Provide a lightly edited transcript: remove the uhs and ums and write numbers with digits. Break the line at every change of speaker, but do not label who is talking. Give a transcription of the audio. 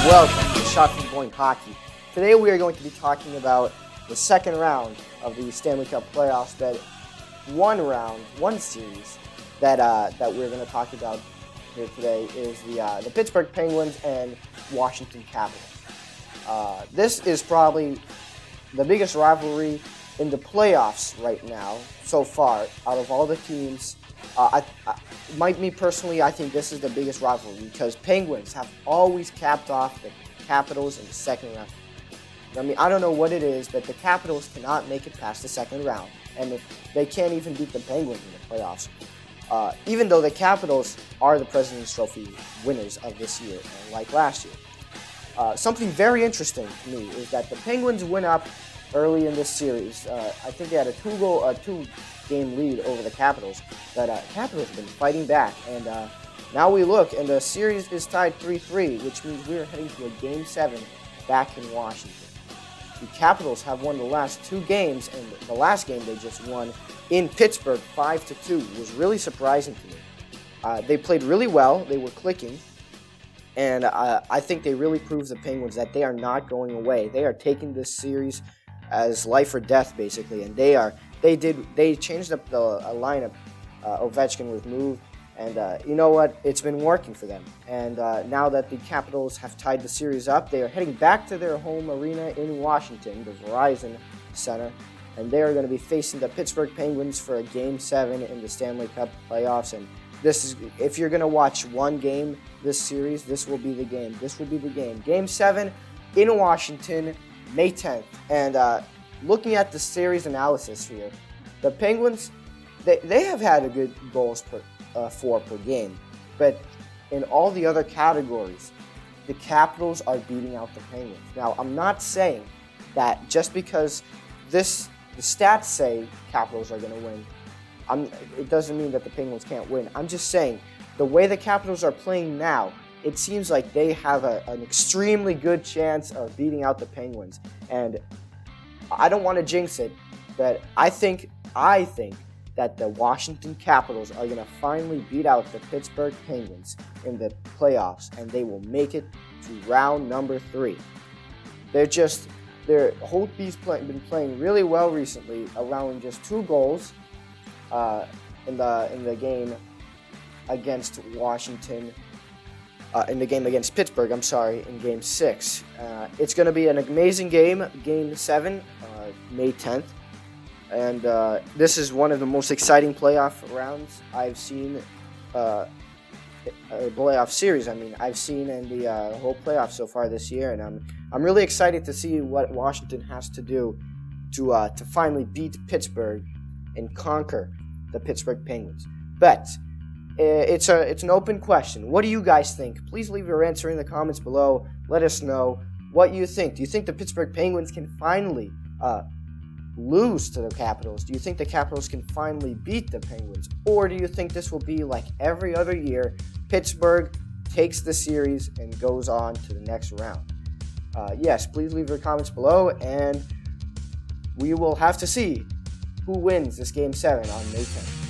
Welcome to Shot from the Point Hockey. Today we are going to be talking about the second round of the Stanley Cup playoffs. That one series that we're going to talk about here today is the Pittsburgh Penguins and Washington Capitals. This is probably the biggest rivalry in the playoffs right now so far out of all the teams. Me personally, I think this is the biggest rivalry because Penguins have always capped off the Capitals in the second round. I mean, I don't know what it is, but the Capitals cannot make it past the second round, and they can't even beat the Penguins in the playoffs. Even though the Capitals are the President's Trophy winners of this year, like last year. Something very interesting to me is that the Penguins went up early in this series. I think they had a two-game lead over the Capitals, but Capitals have been fighting back, and now we look, and the series is tied 3-3, which means we're heading to a Game 7 back in Washington. The Capitals have won the last two games, and the last game they just won in Pittsburgh 5-2. It was really surprising to me. They played really well. They were clicking, and I think they really proved the Penguins that they are not going away. They are taking this series as life or death, basically, and they changed up the lineup. Ovechkin was moved, and you know what? It's been working for them. And now that the Capitals have tied the series up, they are heading back to their home arena in Washington, the Verizon Center, and they are going to be facing the Pittsburgh Penguins for a Game 7 in the Stanley Cup playoffs. And this is, if you're going to watch one game this series, this will be the game. This will be the game. Game 7 in Washington, May 10th. And looking at the series analysis here, the Penguins, they have had a good goals for per game, but in all the other categories, the Capitals are beating out the Penguins. Now, I'm not saying that just because the stats say Capitals are going to win, it doesn't mean that the Penguins can't win. I'm just saying the way the Capitals are playing now, it seems like they have an extremely good chance of beating out the Penguins. And I don't want to jinx it, but I think that the Washington Capitals are going to finally beat out the Pittsburgh Penguins in the playoffs, and they will make it to round number 3. Holtby's been playing really well recently, allowing just 2 goals in the game against Washington. In the game against Pittsburgh, in Game 6. It's going to be an amazing game, Game 7, May 10th. And this is one of the most exciting playoff rounds I've seen, a playoff series, I've seen in the whole playoffs so far this year. And I'm really excited to see what Washington has to do to finally beat Pittsburgh and conquer the Pittsburgh Penguins. But it's an open question. What do you guys think? Please leave your answer in the comments below. Let us know what you think. Do you think the Pittsburgh Penguins can finally lose to the Capitals? Do you think the Capitals can finally beat the Penguins? Or do you think this will be like every other year, Pittsburgh takes the series and goes on to the next round? Yes, please leave your comments below, and we will have to see who wins this Game 7 on May 10th.